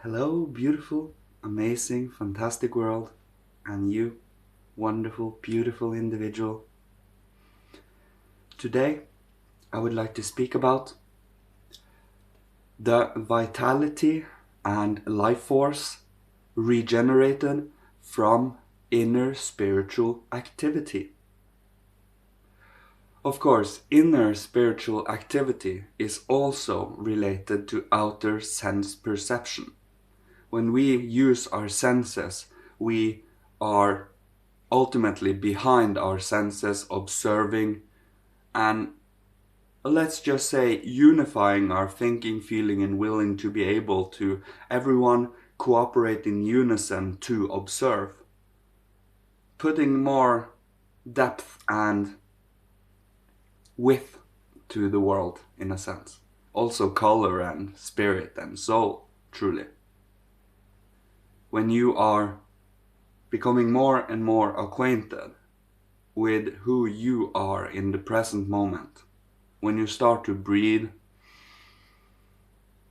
Hello, beautiful, amazing, fantastic world, and you, wonderful, beautiful individual. Today, I would like to speak about the vitality and life force regenerated from inner spiritual activity. Of course, inner spiritual activity is also related to outer sense perception. When we use our senses, we are ultimately behind our senses, observing, and let's just say unifying our thinking, feeling, and willing to be able to everyone cooperate in unison to observe, putting more depth and width to the world in a sense. Also color and spirit and soul, truly. When you are becoming more and more acquainted with who you are in the present moment, when you start to breathe,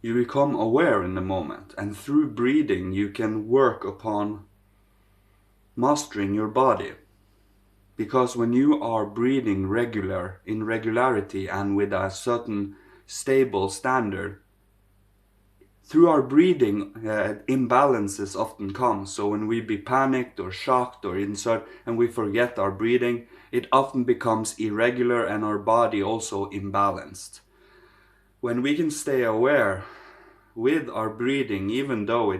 you become aware in the moment, and through breathing you can work upon mastering your body. Because when you are breathing in regularity and with a certain stable standard, through our breathing, imbalances often come. So when we be panicked or shocked or insert and we forget our breathing, it often becomes irregular and our body also imbalanced. When we can stay aware with our breathing, even though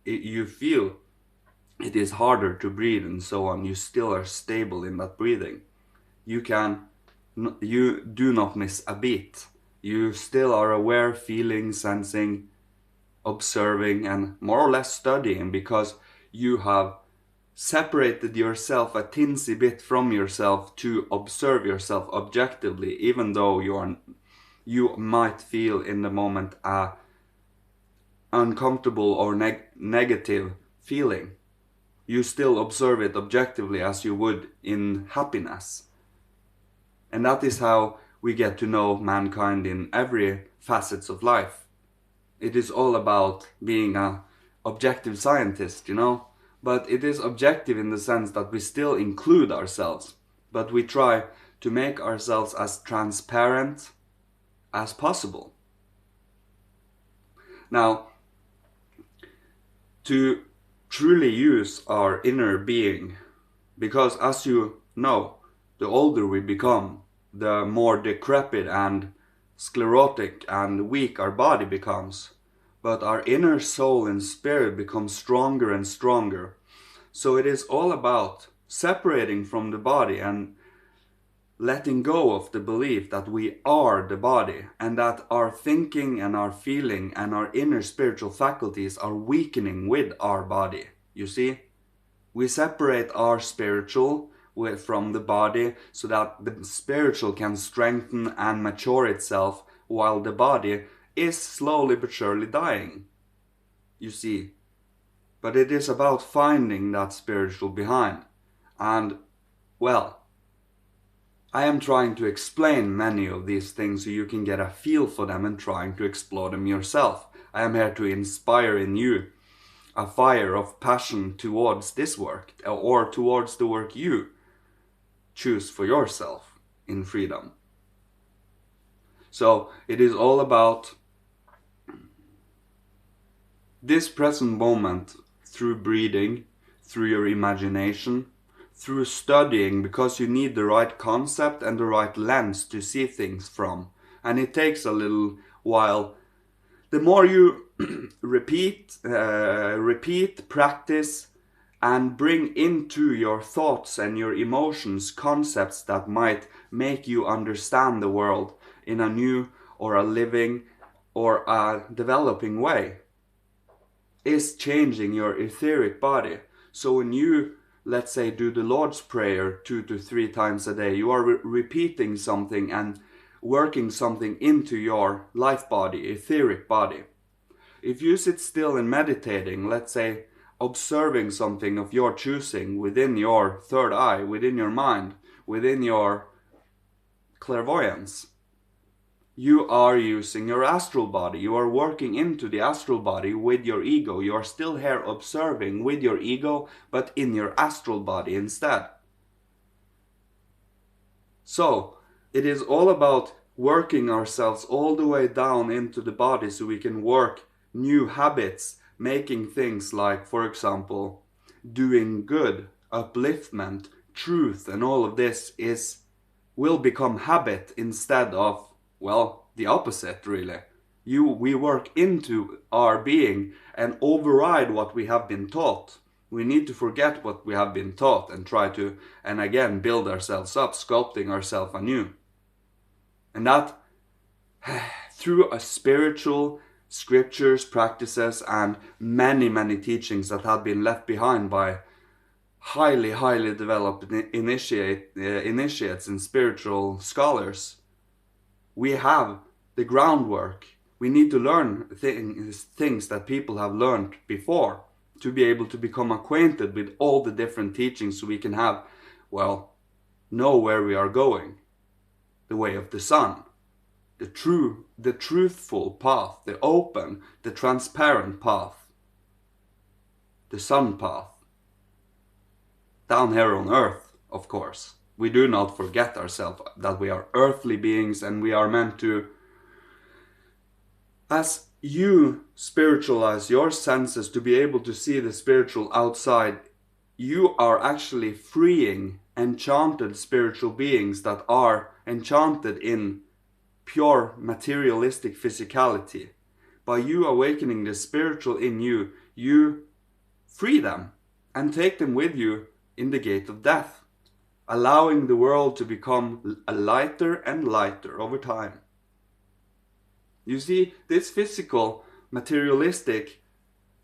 you feel it is harder to breathe and so on, you still are stable in that breathing. You do not miss a beat. You still are aware, feeling, sensing, observing, and more or less studying, because you have separated yourself a teensy bit from yourself to observe yourself objectively, even though you might feel in the moment a uncomfortable or negative feeling. You still observe it objectively as you would in happiness. And that is how we get to know mankind in every facets of life. It is all about being an objective scientist, but it is objective in the sense that we still include ourselves, but we try to make ourselves as transparent as possible. Now, to truly use our inner being, because as you know, the older we become, the more decrepit and sclerotic and weak our body becomes, but our inner soul and spirit become stronger and stronger. So it is all about separating from the body and letting go of the belief that we are the body, and that our thinking and our feeling and our inner spiritual faculties are weakening with our body. You see? We separate our spiritual from the body so that the spiritual can strengthen and mature itself while the body is slowly but surely dying. You see? But it is about finding that spiritual behind. And, well, I am trying to explain many of these things so you can get a feel for them and trying to explore them yourself. I am here to inspire in you a fire of passion towards this work, or towards the work you choose for yourself in freedom. So it is all about this present moment through breathing, through your imagination, through studying, because you need the right concept and the right lens to see things from. And it takes a little while. The more you repeat, practice, and bring into your thoughts and your emotions concepts that might make you understand the world in a new or a living or a developing way, is changing your etheric body. So when you, let's say, do the Lord's Prayer 2 to 3 times a day, you are repeating something and working something into your life body, etheric body. If you sit still and meditating, let's say, observing something of your choosing within your third eye, within your mind, within your clairvoyance, you are using your astral body. You are working into the astral body with your ego. You are still here observing with your ego, but in your astral body instead. So, it is all about working ourselves all the way down into the body so we can work new habits, making things like, for example, doing good, upliftment, truth, and all of this will become habit instead of, well, the opposite really. We work into our being and override what we have been taught. We need to forget what we have been taught and try to, and again, build ourselves up, sculpting ourselves anew. And that through a spiritual scriptures, practices, and many, many teachings that have been left behind by highly, highly developed initiates and spiritual scholars. We have the groundwork. We need to learn things that people have learned before to be able to become acquainted with all the different teachings so we can have, well, know where we are going. The way of the sun. The truthful path. The open, the transparent path. The sun path. Down here on earth, of course. We do not forget ourselves that we are earthly beings and we are meant to, as you spiritualize your senses to be able to see the spiritual outside, you are actually freeing enchanted spiritual beings that are enchanted in pure materialistic physicality. By you awakening the spiritual in you, you free them and take them with you in the gate of death, allowing the world to become lighter and lighter over time. You see, this physical, materialistic,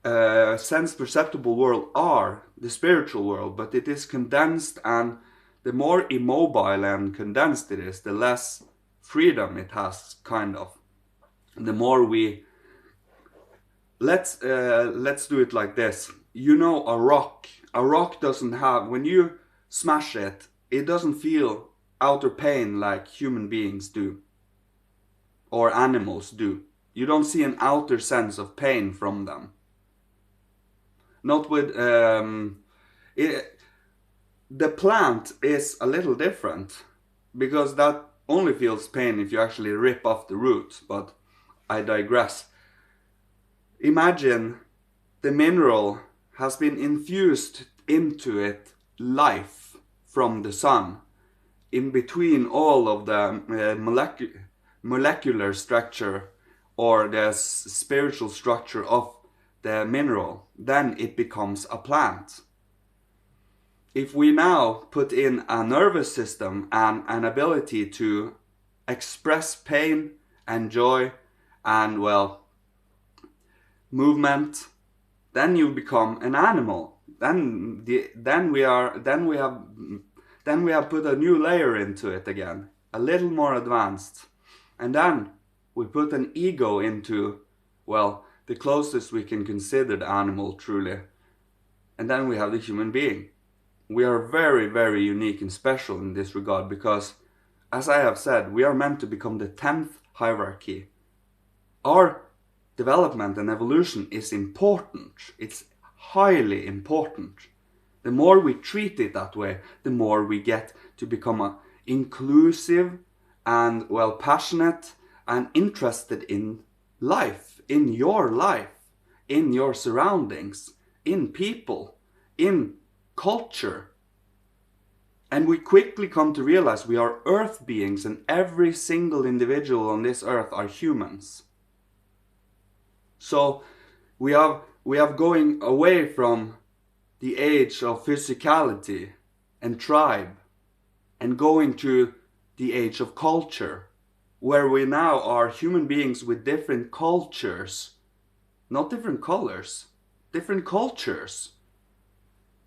sense-perceptible world are the spiritual world, but it is condensed, and the more immobile and condensed it is, the less freedom it has, kind of. The more we... Let's do it like this. You know, a rock doesn't have... When you smash it, it doesn't feel outer pain like human beings do. Or animals do. You don't see an outer sense of pain from them. Not with... the plant is a little different, because that only feels pain if you actually rip off the root, but I digress. Imagine the mineral has been infused into it life from the sun, in between all of the molecular structure or the spiritual structure of the mineral. Then it becomes a plant. If we now put in a nervous system and an ability to express pain and joy and, well, movement, then you become an animal. Then we have put a new layer into it again, a little more advanced. And then we put an ego into, well, the closest we can consider the animal truly. And then we have the human being. We are very, very unique and special in this regard because, as I have said, we are meant to become the 10th hierarchy. Our development and evolution is important. It's highly important. The more we treat it that way, the more we get to become a inclusive and, well, passionate and interested in life, in your surroundings, in people, in culture. And we quickly come to realize we are earth beings, and every single individual on this earth are humans. So we have going away from the age of physicality and tribe and going to the age of culture, where we now are human beings with different cultures, not different colors, different cultures,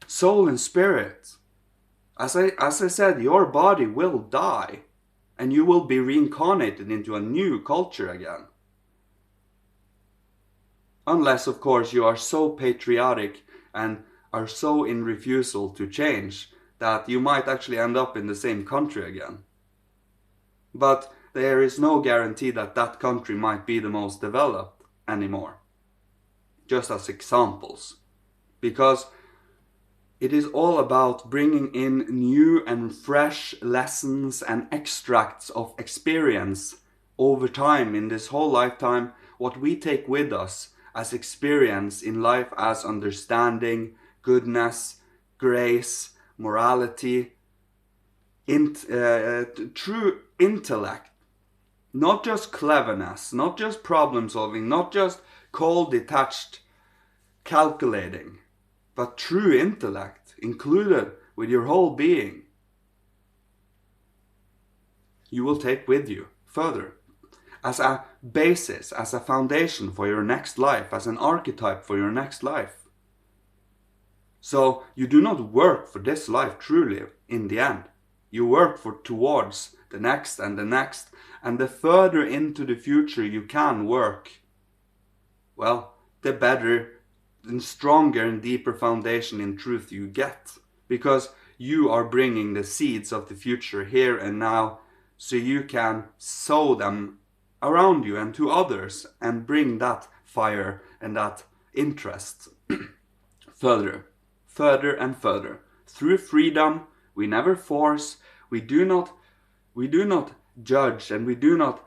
soul and spirit. As I said, your body will die and you will be reincarnated into a new culture again. Unless, of course, you are so patriotic and are so in refusal to change that you might actually end up in the same country again. But there is no guarantee that that country might be the most developed anymore. Just as examples. Because it is all about bringing in new and fresh lessons and extracts of experience over time in this whole lifetime, what we take with us as experience in life as understanding, goodness, grace, morality, true intellect. Not just cleverness, not just problem solving, not just cold, detached calculating, but true intellect included with your whole being. You will take with you further as a basis, as a foundation for your next life, as an archetype for your next life. So you do not work for this life truly in the end. You work towards the next and the next, and the further into the future you can work, well, the better and stronger and deeper foundation in truth you get. Because you are bringing the seeds of the future here and now, so you can sow them around you and to others and bring that fire and that interest further and further. Through freedom, we never force, we do not judge, and we do not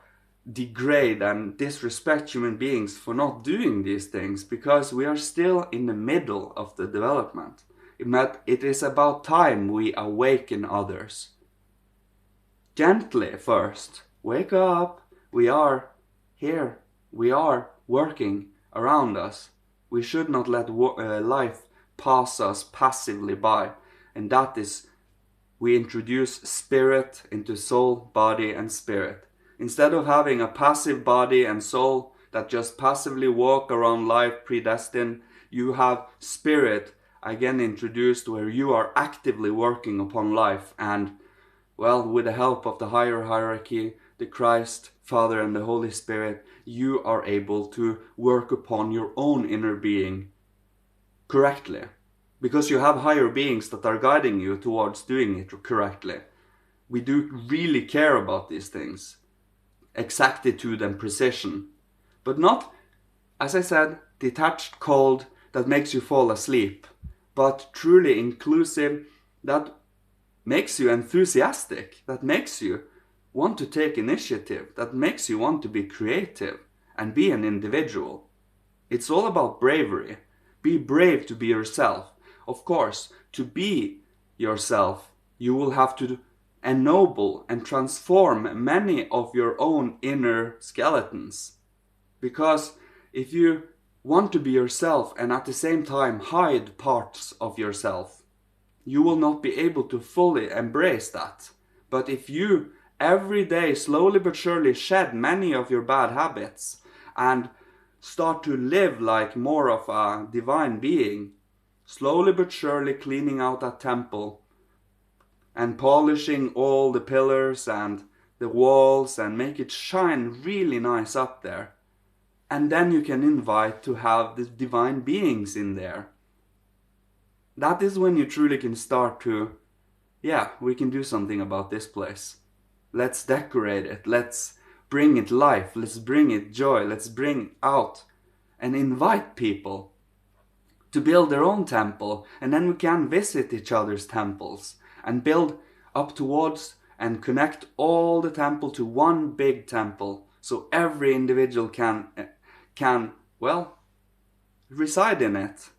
degrade and disrespect human beings for not doing these things, because we are still in the middle of the development. It is about time we awaken others. Gently first. Wake up. We are here. We are working around us. We should not let life pass us passively by. And that is, we introduce spirit into soul, body and spirit. Instead of having a passive body and soul that just passively walk around life predestined, you have spirit again introduced, where you are actively working upon life, and, well, with the help of the higher hierarchy, the Christ, Father and the Holy Spirit, you are able to work upon your own inner being correctly. Because you have higher beings that are guiding you towards doing it correctly. We do really care about these things. Exactitude and precision. But not, as I said, detached, cold, that makes you fall asleep. But truly inclusive, that makes you enthusiastic, that makes you want to take initiative, that makes you want to be creative and be an individual. It's all about bravery. Be brave to be yourself. Of course, to be yourself, you will have to ennoble and transform many of your own inner skeletons. Because if you want to be yourself and at the same time hide parts of yourself, you will not be able to fully embrace that. But if you every day slowly but surely shed many of your bad habits and start to live like more of a divine being, slowly but surely cleaning out that temple and polishing all the pillars and the walls and make it shine really nice up there. And then you can invite to have the divine beings in there. That is when you truly can start to, yeah, we can do something about this place. Let's decorate it. Let's bring it life. Let's bring it joy. Let's bring out and invite people to build their own temple. And then we can visit each other's temples and build up towards and connect all the temple to one big temple. So every individual can well, reside in it.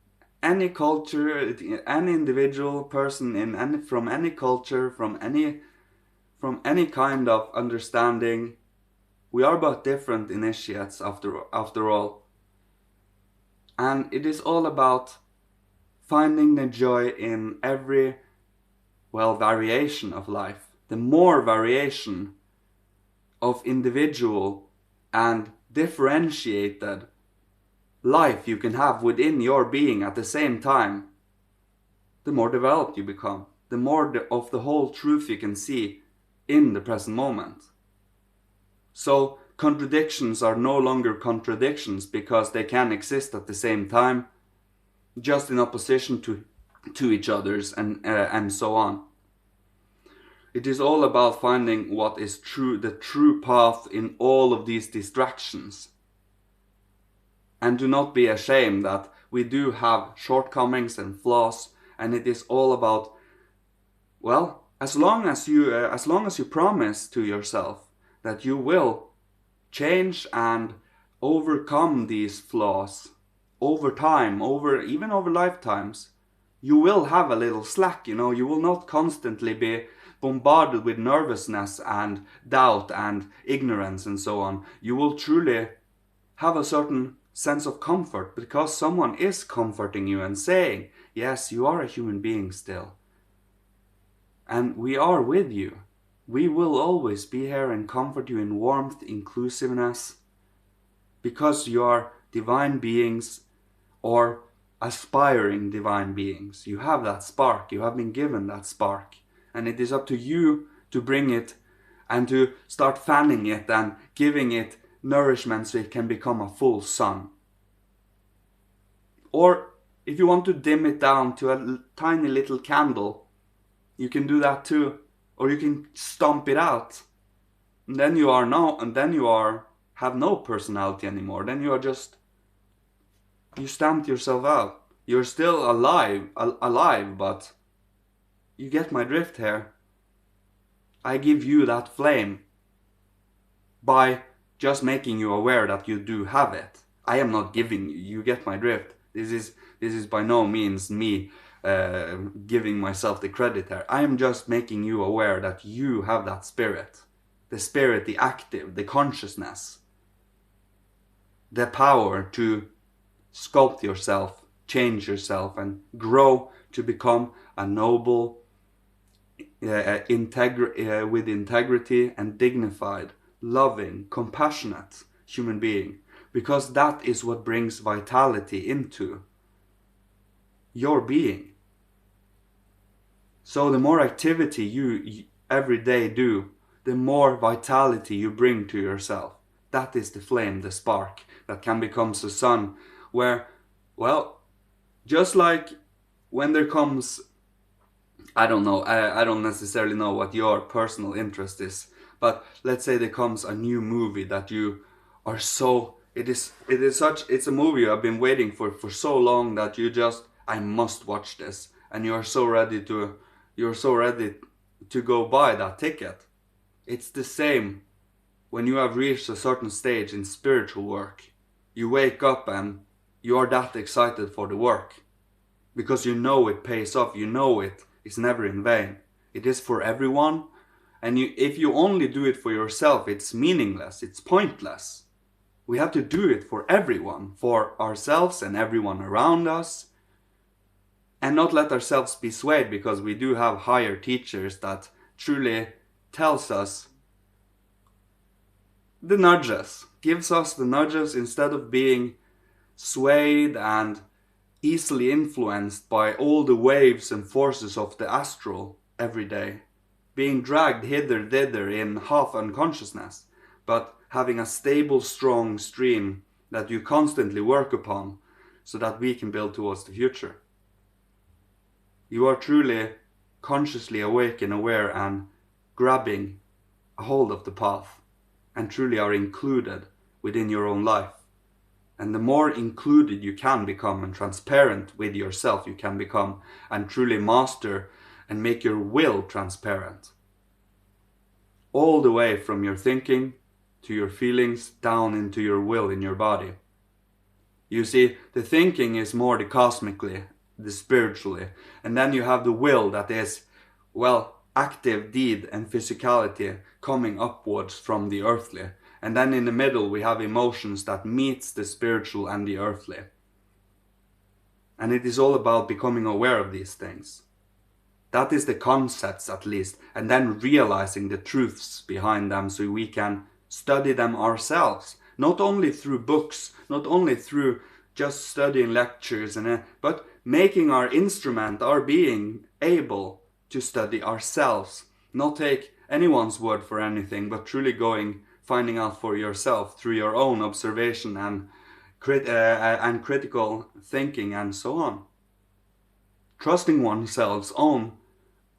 Any culture, any individual person from any culture, from any kind of understanding, we are but different initiates after all. And it is all about finding the joy in every, well, variation of life. The more variation of individual and differentiated life you can have within your being at the same time, the more developed you become, the more of the whole truth you can see in the present moment. So contradictions are no longer contradictions because they can exist at the same time, just in opposition to each other's and so on. It is all about finding what is true, the true path in all of these distractions. And do not be ashamed that we do have shortcomings and flaws, and it is all about, well, as long as you promise to yourself that you will change and overcome these flaws over time, even over lifetimes, you will have a little slack, you will not constantly be bombarded with nervousness and doubt and ignorance and so on. You will truly have a certain sense of comfort because someone is comforting you and saying, yes, you are a human being still. And we are with you. We will always be here and comfort you in warmth, inclusiveness, because you are divine beings or aspiring divine beings. You have that spark. You have been given that spark. And it is up to you to bring it and to start fanning it and giving it nourishment so it can become a full sun. Or if you want to dim it down to a tiny little candle, you can do that too. Or you can stomp it out. And then you have no personality anymore. Then you stamped yourself out. You're still alive, but you get my drift here. I give you that flame by just making you aware that you do have it. I am not giving you. You get my drift. This is by no means me giving myself the credit here. I am just making you aware that you have that spirit. The spirit, the active, the consciousness. The power to sculpt yourself, change yourself, and grow to become a noble, with integrity and dignified, loving, compassionate human being. Because that is what brings vitality into your being. So the more activity you every day do, the more vitality you bring to yourself. That is the flame, the spark, that can become the sun, where, well, just like when there comes, I don't know, I don't necessarily know what your personal interest is, but let's say there comes a new movie that you are so, it's a movie I've been waiting for so long that you just, I must watch this, and you're so ready to go buy that ticket. It's the same when you have reached a certain stage in spiritual work. You wake up and you are that excited for the work because you know it pays off. You know it is never in vain. It is for everyone, and if you only do it for yourself, it's meaningless, it's pointless. We have to do it for everyone, for ourselves and everyone around us, and not let ourselves be swayed because we do have higher teachers that truly tells us the nudges, gives us the nudges instead of being swayed and easily influenced by all the waves and forces of the astral every day, being dragged hither thither in half unconsciousness, but having a stable, strong stream that you constantly work upon so that we can build towards the future. You are truly consciously awake and aware and grabbing a hold of the path and truly are included within your own life. And the more included you can become and transparent with yourself you can become and truly master and make your will transparent. All the way from your thinking to your feelings down into your will in your body. You see, the thinking is more the cosmically, the spiritually, and then you have the will that is, well, active deed and physicality coming upwards from the earthly. And then in the middle we have emotions that meets the spiritual and the earthly. And it is all about becoming aware of these things. That is the concepts at least, and then realizing the truths behind them so we can study them ourselves. Not only through books, not only through just studying lectures, but making our instrument, our being, able to study ourselves. Not take anyone's word for anything, but truly finding out for yourself through your own observation and critical thinking and so on. Trusting oneself's own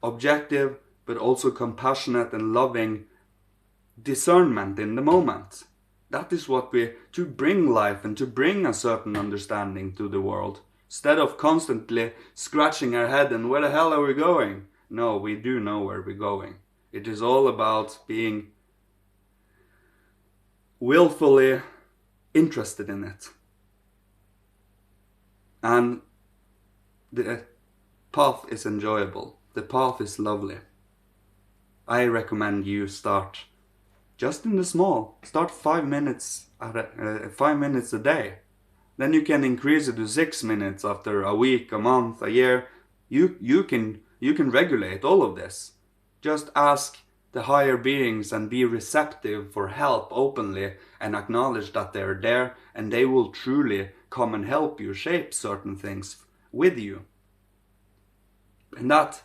objective, but also compassionate and loving discernment in the moment. That is what to bring life and to bring a certain understanding to the world. Instead of constantly scratching our head and where the hell are we going? No, we do know where we're going. It is all about being willfully interested in it. And the path is enjoyable. The path is lovely. I recommend you start just in the small. Start 5 minutes 5 minutes a day. Then you can increase it to 6 minutes after a week, a month, a year. You can regulate all of this. Just ask the higher beings and be receptive for help openly and acknowledge that they're there, and they will truly come and help you shape certain things with you. And that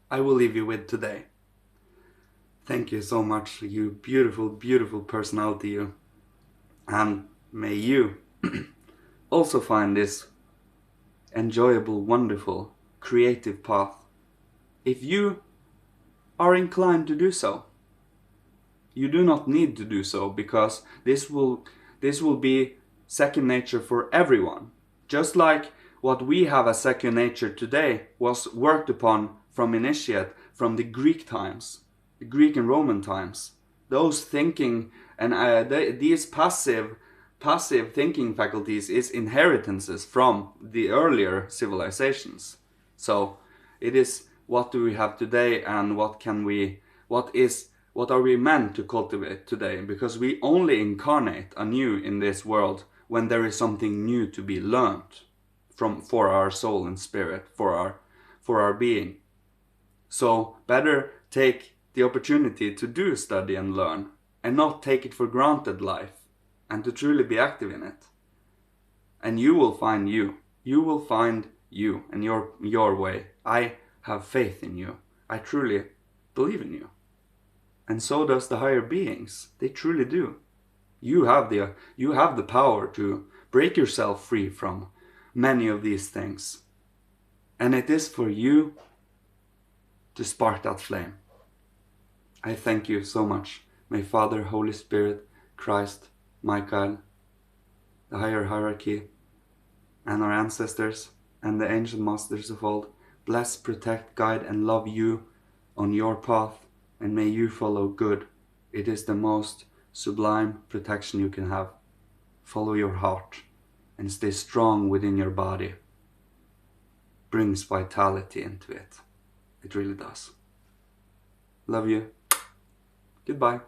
I will leave you with today. Thank you so much, you beautiful, beautiful personality, you. And may you also find this enjoyable, wonderful, creative path. If you are inclined to do so. You do not need to do so, because this will be second nature for everyone. Just like what we have as second nature today was worked upon from initiate, from the Greek times, the Greek and Roman times. Those thinking and these passive thinking faculties is inheritances from the earlier civilizations. So it is, what do we have today, and what are we meant to cultivate today? Because we only incarnate anew in this world when there is something new to be learned for our soul and spirit, for our being. So better take the opportunity to do study and learn, and not take it for granted life, and to truly be active in it. And you will find you. You will find you and your way. I have faith in you. I truly believe in you. And so does the higher beings. They truly do. You have the power to break yourself free from many of these things. And it is for you to spark that flame. I thank you so much. May Father, Holy Spirit, Christ, Michael, the higher hierarchy, and our ancestors, and the ancient masters of old, bless, protect, guide, and love you on your path, and may you follow good. It is the most sublime protection you can have. Follow your heart and stay strong within your body. Brings vitality into it. It really does. Love you. Goodbye.